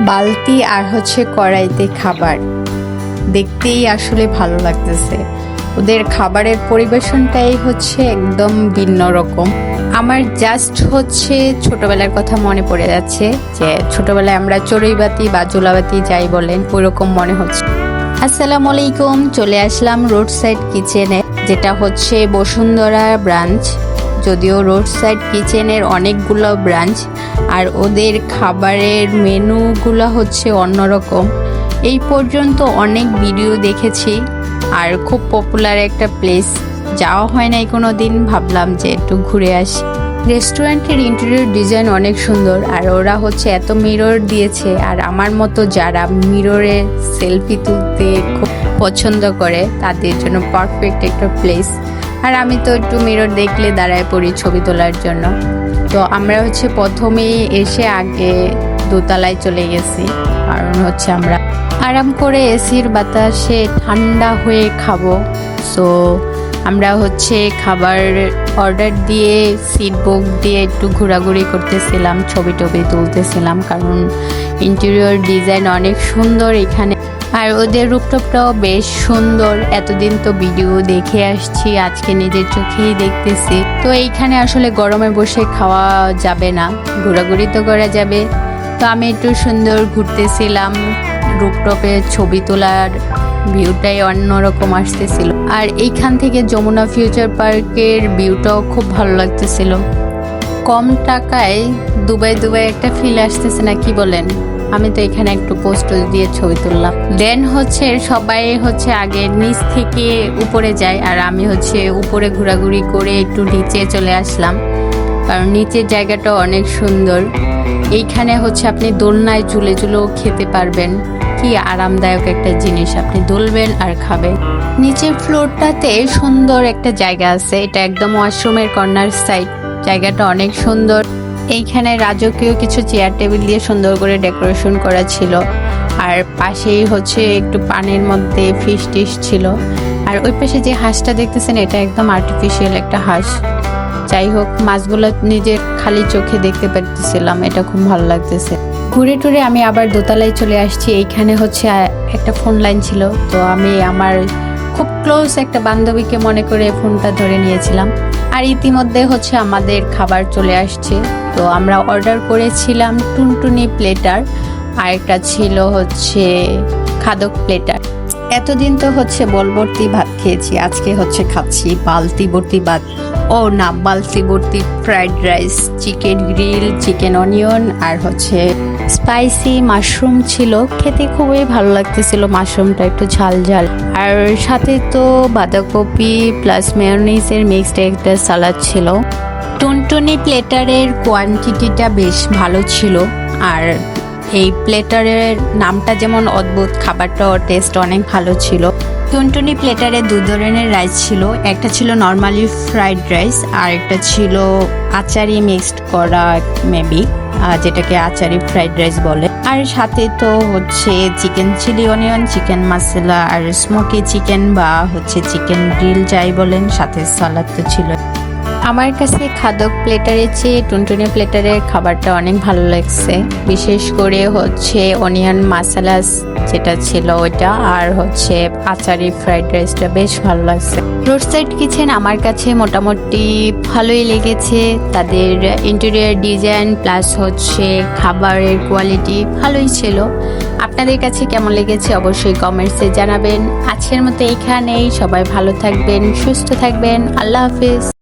বালতি আর হচ্ছে কড়াইতে খাবার দেখতেই আসলে ভালো লাগতেছে। ওদের খাবারের পরিবেশনটাই হচ্ছে একদম ভিন্ন রকম। আমার জাস্ট হচ্ছে ছোটবেলার কথা মনে পড়ে যাচ্ছে, যে ছোটবেলায় আমরা চড়ুইবাতি বা জোলাবাতি যাই বলেন ওইরকম মনে হচ্ছে। আসসালামু আলাইকুম, চলে আসলাম রোড সাইড কিচেনে, যেটা হচ্ছে বসুন্ধরা ব্রাঞ্চ। যদিও রোড সাইড কিচেনের অনেকগুলো ব্রাঞ্চ, আর ওদের খাবারের মেনুগুলো হচ্ছে অন্যরকম। এই পর্যন্ত অনেক ভিডিও দেখেছি, আর খুব পপুলার একটা প্লেস। যাওয়া হয় নাই কোনো দিন, ভাবলাম যে একটু ঘুরে আসি। রেস্টুরেন্টের ইন্টেরিয়র ডিজাইন অনেক সুন্দর, আর ওরা হচ্ছে এত মিরর দিয়েছে, আর আমার মতো যারা মিররে সেলফি তুলতে খুব পছন্দ করে তাদের জন্য পারফেক্ট একটা প্লেস। আর আমি তো একটু মিরর দেখলে দাঁড়ায় পড়ি ছবি তোলার জন্য। তো আমরা হচ্ছে প্রথমেই এসে আগে দোতলায় চলে গেছি, কারণ হচ্ছে আমরা আরাম করে এসির বাতাসে ঠান্ডা হয়ে খাবো। সো আমরা হচ্ছে খাবার অর্ডার দিয়ে সিট বুক দিয়ে একটু ঘোরাঘুরি করতেছিলাম, ছবি টবি তুলতেছিলাম, কারণ ইন্টেরিয়র ডিজাইন অনেক সুন্দর এখানে। আর ওদের রুফটপটাও বেশ সুন্দর। এতদিন তো ভিডিও দেখে আসছি, আজকে নিজের চোখেই দেখতেছি। তো এইখানে আসলে গরমে বসে খাওয়া যাবে না, ঘোরাঘুরি তো করা যাবে। তো আমি একটু সুন্দর ঘুরতেছিলাম, রুফটপে ছবি তোলার ভিউটাই অন্যরকম আসতেছিল। আর এইখান থেকে যমুনা ফিউচার পার্কের ভিউটাও খুব ভালো লাগতেছিল। কম টাকায় দুবাই একটা ফিল আসতেছে না, কি বলেন? আমি তো এখানে একটু পোস্ট দিয়ে ছবি তুললাম। দেন হচ্ছে সবাই হচ্ছে আগে নিচ থেকে উপরে যায়, আর আমি হচ্ছে উপরে ঘোরাঘুরি করে একটু নিচে চলে আসলাম, কারণ নিচের জায়গাটা অনেক সুন্দর। এইখানে হচ্ছে আপনি দোলনায় ঝুলে খেতে পারবেন। কি আরামদায়ক একটা জিনিস, আপনি দুলবেন আর খাবেন। নিচের ফ্লোরটাতে সুন্দর একটা জায়গা আছে, এটা একদম ওয়াশরুমের কর্নার সাইড। জায়গাটা অনেক সুন্দর। এইখানে রাজকীয় কিছু চেয়ার টেবিল দিয়ে সুন্দর করে ডেকোরেশন করা ছিল, আর পাশেই হচ্ছে একটু পানির মধ্যে ফিশ টিশ ছিল। আর ওই পাশে যে হাঁসটা দেখতেছেন, এটা একদম আর্টিফিশিয়াল একটা হাঁস। যাই হোক, মাছগুলো নিজের খালি চোখে দেখতে পারতেছিলাম, এটা খুব ভালো লাগতেছে। ঘুরে টুরে আমি আবার দোতলায় চলে আসছি। এইখানে হচ্ছে একটা ফোন লাইন ছিল, তো আমি আমার খুব ক্লোজ একটা বান্ধবীকে মনে করে ফোনটা ধরে নিয়েছিলাম। আর ইতিমধ্যে হচ্ছে আমাদের খাবার চলে আসছে। তো আমরা অর্ডার করেছিলাম টুনটুনি প্লেটার, আর একটা ছিল হচ্ছে খাদক প্লেটার। এতদিন তো হচ্ছে বলবর্তি ভাত খেয়েছি, আজকে হচ্ছে খাচ্ছি বালতি ভর্তি ভাত। ও না, বালতি ভর্তি fried rice, chicken grill, chicken onion, আর হচ্ছে স্পাইসি মাশরুম ছিল। খেতে খুবই ভালো লাগতেছিল, মাশরুমটা একটু ঝাল ঝাল। আর সাথে তো বাঁধাকপি প্লাস মেয়োনিজের মিক্সড একটা সালাদ ছিল। টুনটুনি প্লেটারের কোয়ান্টিটিটা বেশ ভালো ছিল, আর এই প্লেটারের নামটা যেমন অদ্ভুত, খাবারটাও টেস্ট অনেক ভালো ছিল। টুনটুনি প্লেটারে দু ধরনের রাইস ছিল, একটা ছিল নর্মালি ফ্রাইড রাইস, আর একটা ছিল আচারি মিক্সড করা মেবি, যেটাকে আচারি ফ্রাইড রাইস বলে। আর সাথে তো হচ্ছে চিকেন চিলি অনিয়ন, চিকেন মশলা, আর স্মোকি চিকেন বা হচ্ছে চিকেন গ্রিল যাই বলেন, সাথে সালাদ তো ছিল। আমার কাছে খাদক প্লেটারের চেয়ে টুনটুনি প্লেটারের খাবারটা অনেক ভালো লাগছে, বিশেষ করে হচ্ছে অনিয়ন মশলা যেটা ছিল ওইটা, আর হচ্ছে আচারি ফ্রাইড রাইসটা বেশ ভালো লাগছে। রোড সাইড কিচেন আমার কাছে মোটামুটি ভালোই লেগেছে। তাদের ইন্টেরিয়র ডিজাইন প্লাস হচ্ছে খাবারের কোয়ালিটি ভালোই ছিল। আপনাদের কাছে কেমন লেগেছে অবশ্যই কমেন্টসে জানাবেন। আজকের মতো এখানেই, সবাই ভালো থাকবেন, সুস্থ থাকবেন, আল্লাহ হাফেজ।